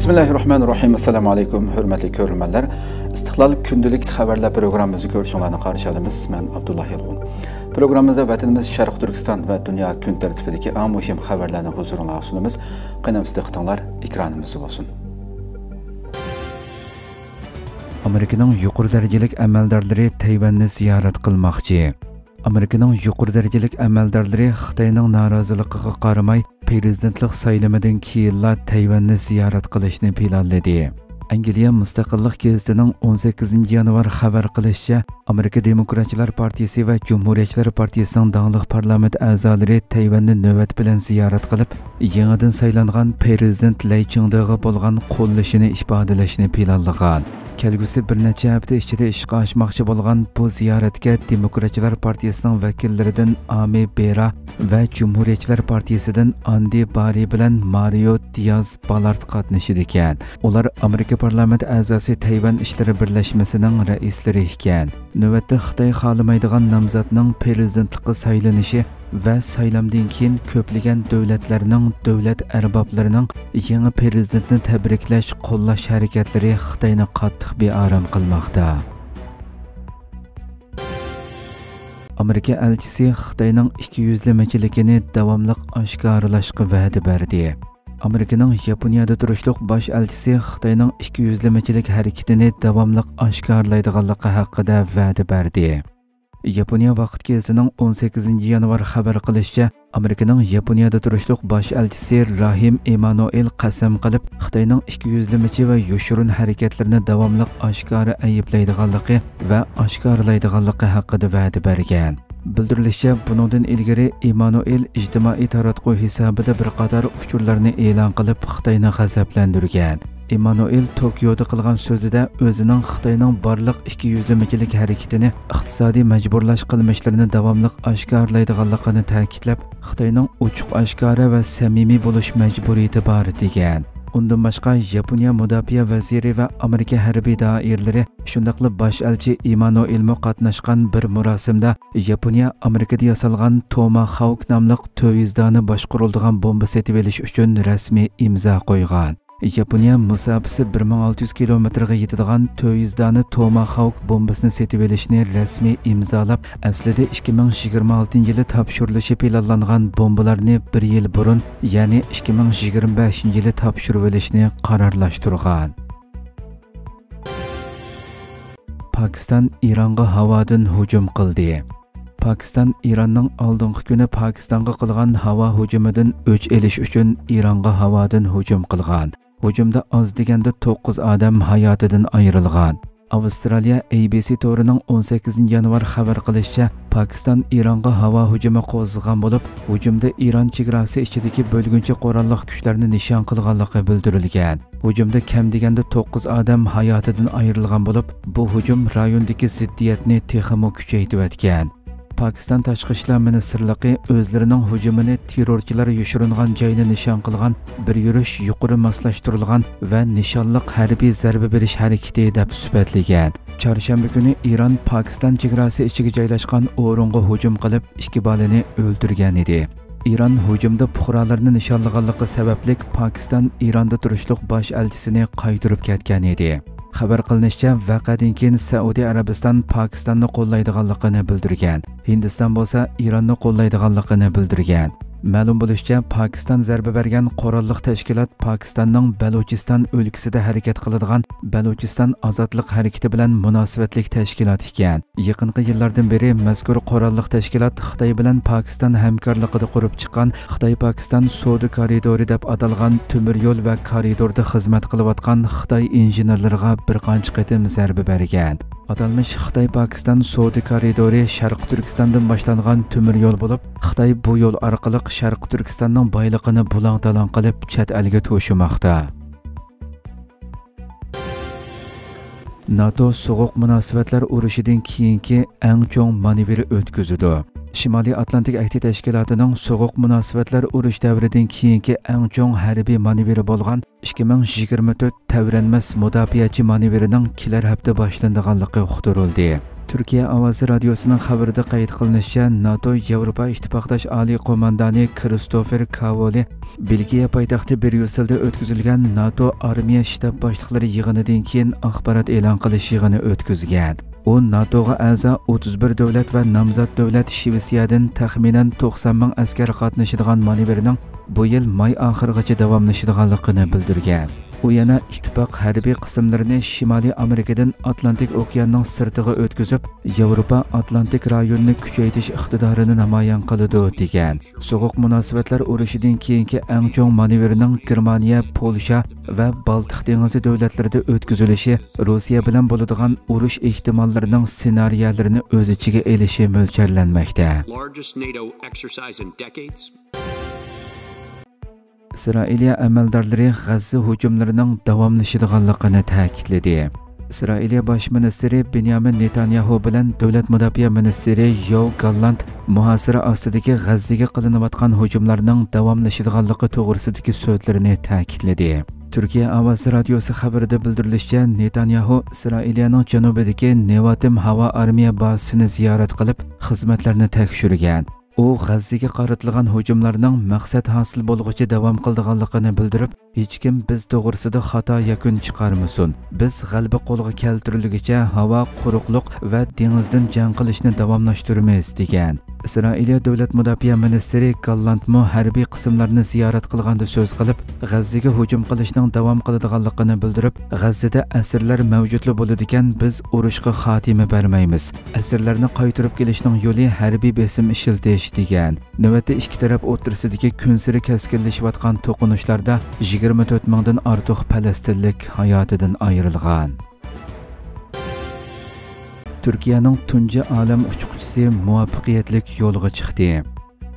Bismillahirrahmanirrahim. Assalamu alaykum, hürmetli görürmenler. İstiklal Gündelik Haberler programımızı görüşünlerine karşı alımız. Ben Abdullah Yalğun. Programımızda vatanımız Şarkı Türkistan ve dünya gün tertibideki en mühim haberlerini huzuruna sunumuz. Kıynamızda ıhtanlar ikranımız olsun. Amerika'nın yuqori derecelik amaldorlari Tayvanni ziyorat qilmoqchi. Amerika'nın yuqori derecelik amaldorlari Xitoyning noroziligiga qaramay prezidentlik saylamidan keyinla Tayvanni ziyorat qilishni planladi. Angliya Mustaqillik gazetining 18 yanvar xabar qilishicha, Amerika Demokratchilar partiyasi va Cumhuriyetchilar partiyasining danglik parlament a'zolari Tayvanni navbat bilan ziyorat qilib, yangidan saylangan prezident Lay Chingdega bo'lgan qo'llashini ifodalashni planlagan. Kelgusi bir necha hafta ichida ishga oshmoqchi bo'lgan bu ziyoratga Demokratchilar partiyasining vakillaridan Amy Bera va Cumhuriyetchilar partiyasidan Andy Barry bilan Mario Diaz Balart qatnashidi ekan. Ular Amerika parlament a'zosi Tayvan ishlari birlashmasining raislari ekan. Navbatda Xitoy xohlamaydigan nomzodning prezidentlikka saylanishi va saylamdan keyin ko'plagan davlatlarning davlat arboblarining yangi prezidentni tabriklash, qo'llash harakatlari Xitoyni qattiq bearam qilmoqda. Amerika elchisi Xitoyning ikkiyuzlamachiligini davomli oshkorlashga va'da berdi. Amerikaning Yaponiyada turishliq bosh elchisi Xitoyning ikkiyuzlamachilik harakatini davomli oshkorlaydiganligi haqida va'da berdi. Yaponiya vaqt gazetining 18 yanvar xabar qilishicha, Amerikaning Yaponiyada turishliq bosh elchisi Rahim Emanuel qasam qilib, Xitoyning ikkiyuzlamachi va yoshurun harakatlarini davomli oshkora ayblaydiganligi va oshkorlaydiganligi haqida va'da bergan. Bildirilishicha, bundan ilgari Emanuel ijtimoiy taratquv hisobida bir qator uchurlarni e'lon qilib, Xitoyni g'azablantirgan. Emanuel Tokioda qilgan so'zida o'zining Xitoyning barliq ikkiyuzlamachilik harakatini iqtisodiy majburlash qilmishlarini davomli oshkorlaydiganligini ta'kidlab, Xitoyning ochiq oshkora va samimiy bo'lish majburiyati bor degan. Undan boshqa Yaponiya mudofaa vaziri va Amerika harbiy doiralari, shundaqli bosh elchi Emanuel qatnashgan bir marosimda Yaponiya Amerikada yasalgan Tomahawk nomli to'yizdani boshqariladigan bomba setib olish uchun rasmiy imzo qo'ygan. Yaponiya musofisi 1600 kilometrga yetadigan to'yizdani Tomahawk bombasini setib olishni rasmiy imzolab, aslida 2026-yili topshirilishi planlangan bombalarni bir yil burun, ya'ni 2025-yili topshirib olishni qarorlashtirgan. Pakistan Ironga havodan hujum qildi. Pakistan Iranning oldingi kuni Pokistonga qilgan havo hujumidan o'ch olish uchun Ironga havodan hujum qilgan. Hujumda oz deganda 9 odam hayotidan ayrilgan. Avstraliya ABC to'rining 18 yanvar xabar qilishicha, Pokiston Ironga havo hujumi qo'zg'agan bo'lib, hujumda Iron chegarasi ichidagi bo'lguncha qurolli kuchlarni nishon qilganligi bildirilgan. Hujumda kam deganda 9 odam hayotidan ayrilgan bo'lib, bu hujum rayondagi ziddiyatni texmo kuchaytirayotgan. Pakistan Tashqi ishlar ministrligi o'zlarining hujumini terrorchilar yoshiringan joyni nishon qilgan, bir yurish yuqori moslashtirilgan va nishonliq harbiy zarba berish harakati deb sifatlagan. Chorshanba kuni Iron Pokiston chegarasi ichiga joylashgan o'ringa hujum qilib, 2 bolani o'ldirgan edi. Iron hujumda fuqarolarni nishonlaganligi sababli Pokiston Ironda turishliq bosh elchisini qaytarib ketgan edi. Xabar qilinishicha, voqeadan keyin Saudiya Arabiston Pokistonni qo'llaydiganligini bildirgan. Hindiston bo'lsa Ironni qo'llaydiganligini bildirgan. Ma'lum bo'lishicha, Pokiston zarba bergan qurolli tashkilot Pokistonning Balochiston o'lkasida harakat qiladigan Balochiston ozodlik harakati bilan munosabatlik tashkilot ekan. Yaqinqi yillardan beri mazkur qurolli tashkilot Xitoy bilan Pokiston hamkorligida qurib chiqqan Xitoy-Pokiston savdo koridori deb atalgan temir yo'l va koridorda xizmat qilayotgan Xitoy injenerlariga bir qancha qatim zarba bergan. Atalmış Xitoy-Pokiston savdo koridori Sharq Turkistondan boshlangan temir yo'l bo'lib, Xitoy bu yo'l orqali Sharq Turkistonning boyligini bulang-talang qilib chet elga to'shimoqda. NATO so'g'uq munosabatlar urushidan keyingi eng cho'ng manevr o'tkazdi. Shimoliy Atlantik Ahdi Tashkilotining so'g'uq munosabatlar urush davridan keyingi eng cho'ng harbiy manevri bo'lgan 2024 tavranmas mudofaachi manevrining kelar hafta boshlanadiganligi uqtirildi. Türkiye Avazı Radyosu'nun xabarida qayd qilinishicha, NATO Yevropa İttifaqdosh oliy qo'mondoni Kristofer Kavoli Belgiya poytaxti Bryusselda o'tkazilgan NATO armiya shtab boshliqlari yig'inidan keyin axborot e'lon qilish yig'ini o'tkazgan. U NATOga a'zo 31 davlat va nomzod davlat Shvetsiyadan taxminan 90 ming askar qatnashadigan manevrning bu yil may oxirigacha davomlashadiganligini bildirgan. U yana ittifoq harbiy qismlarini Shimoliy Amerikadan Atlantik okeanining sirtiga o'tkazib, Yevropa Atlantik rayonini kuchaytirish iqtidorini namoyon qiladi degan. So'g'uq munosabatlar urushidan keyingi eng chong manevrning Germaniya, Polsha va Baltik dengizi davlatlarida o'tkazilishi Rossiya bilan bo'ladigan urush ehtimollarining ssenariylarini o'z ichiga elishi mo'ljallanmoqda. İsrailiya amaldorlari G'azza hujumlarining davomlashadiganligini ta'kidladi. İsrailiya bosh ministri Benyamin Netanyahu bilan davlat mudofaa ministri Yoav Gallant muhosara ostidagi G'azzaga qilinayotgan hujumlarning davomlashadiganligi to'g'risidagi so'zlarini ta'kidladi. Türkiye Avazı Radyosu xabarida bildirilishicha, Netanyahu İsrailiyaning janubidagi Nevatim havo armiya bazasini ziyorat qilib, xizmatlarni tekshirgan. U G'azzaga qaratilgan hujumlarning maqsad hosil bo'lg'ichi davom qildiganligini bildirib, hech kim biz to'g'risida xato yakun chiqarmasin. Biz g'alaba qo'lga keltirilguncha havo, quruqliq va dengizdan jang qilishni davomlashtiramiz degan. İsrailiya davlat mudofaa ministri Gallantmo harbiy qismlarni ziyorat qilganda so'z qilib, G'azzaga hujum qilishning davom qiladiganligini bildirib, G'azzada asirlar mavjudli bo'ladigan biz urushga xotima bermaymiz. Asirlarni qaytarib kelishning yo'li harbiy besim ishiltish degan. Navbatda ikki taraf o'rtasidagi kun sari keskinlashayotgan to'qinishlarda 24 mingdan ortiq falastinlik hayotidan ayrilgan. Türkiye'nin tunji olam uchquchisi muvaffaqiyatlik yo'lga chiqdi.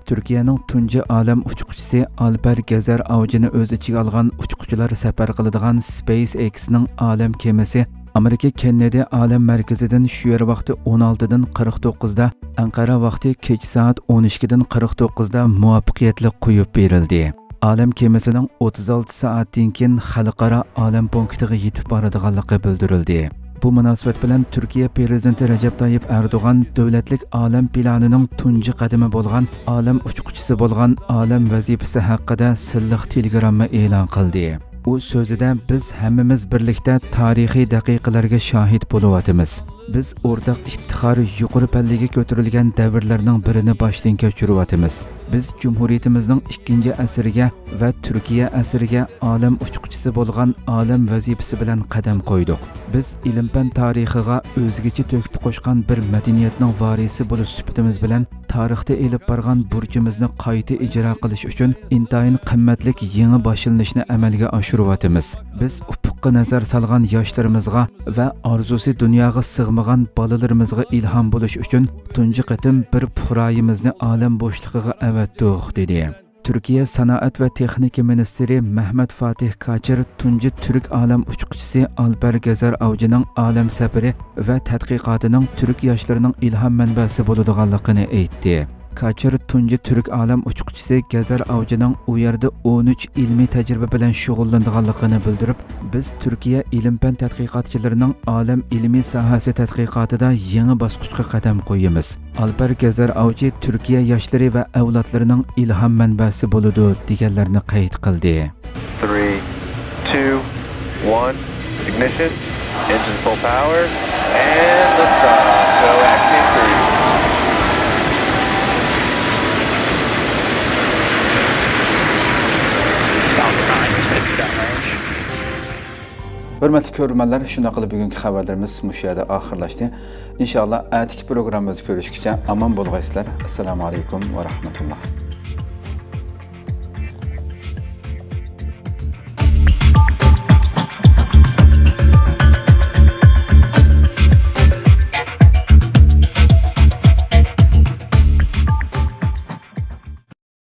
Türkiye'nin tunji olam uchquchisi Alper Gezer avjini o'z ichiga olgan uchquchilar safar qiladigan SpaceX'ning olam kemasi Amerika Kennedy olam markazidan shu yer vaqti 16 dan 49 da, Anqara vaqti kech soat 12 dan 49 da muvaffaqiyatli qo'yib berildi. Olam kemasining 36 soatdan keyin xalqaro olam punktiga yetib boradiganligi bildirildi. Bu munosabat bilan Turkiya prezidenti Recep Tayyip Erdo'g'an davlatlik olam planining tunji qadami bo'lgan olam uchquchisi bo'lgan olam vazifasi haqida silliq telegramma e'lon qildi. U so'zida biz hammamiz birlikda tarixiy daqiqalarga shohid bo'layotimiz. Biz o'rtaq iftixor yuqori pallaga ko'tarilgan davrlarning birini boshdan kechiryapmiz. Biz Cumhuriyatimizning 2-asriga va Turkiya asriga olam uchquchisi bo'lgan olam vazifasi bilan qadam qo'ydik. Biz ilm-fan tarixiga o'zgacha to'kib qo'shgan bir madaniyatning varisi bo'lish sifatimiz bilan tarixda elib borgan burchimizni qayta ijro qilish uchun intayin qimmatlik yangi boshlanishni amalga oshiryapmiz. Biz ufqqa nazar solgan yoshlarimizga va orzusi dunyoga sig'magan bolalarimizga ilhom bo'lish uchun tunji qatim bir puhroyimizni olam bo'shlig'iga avatdik dedi. Türkiye Sanoat va Texnika ministri Mehmet Fatih Kaçır tunji Türk olam uchquchisi Alper Gezer avjining olam safari va tadqiqotining Türk yoshlarining ilhom manbasi bo'ladiganligini aytdi. Kaçır tunji Türk olam uchquchisi Gezer avjining u yerda 13 ilmiy tajriba bilan shug'ullanadiganligini bildirib, biz Turkiya ilm-fan tadqiqotchilarining olam ilmiy sohasi tadqiqotida yangi bosqichga qadam qo'yamiz. Alper Gezer avji Turkiya yoshlari va avlodlarining ilhom manbasi bo'ladi deganlarni qayd qildi. 3, 2, 1, ignition, engine full power, and liftoff. Go active cruise. Hürmetli görürmenler, şuna qilib bugungi xabarlarimiz mushu yerda oxirlashdi. Inshaalloh atiki programmamizda ko'rishguncha aman bo'lg'aysizlar. Assalomu alaykum va rahmatulloh.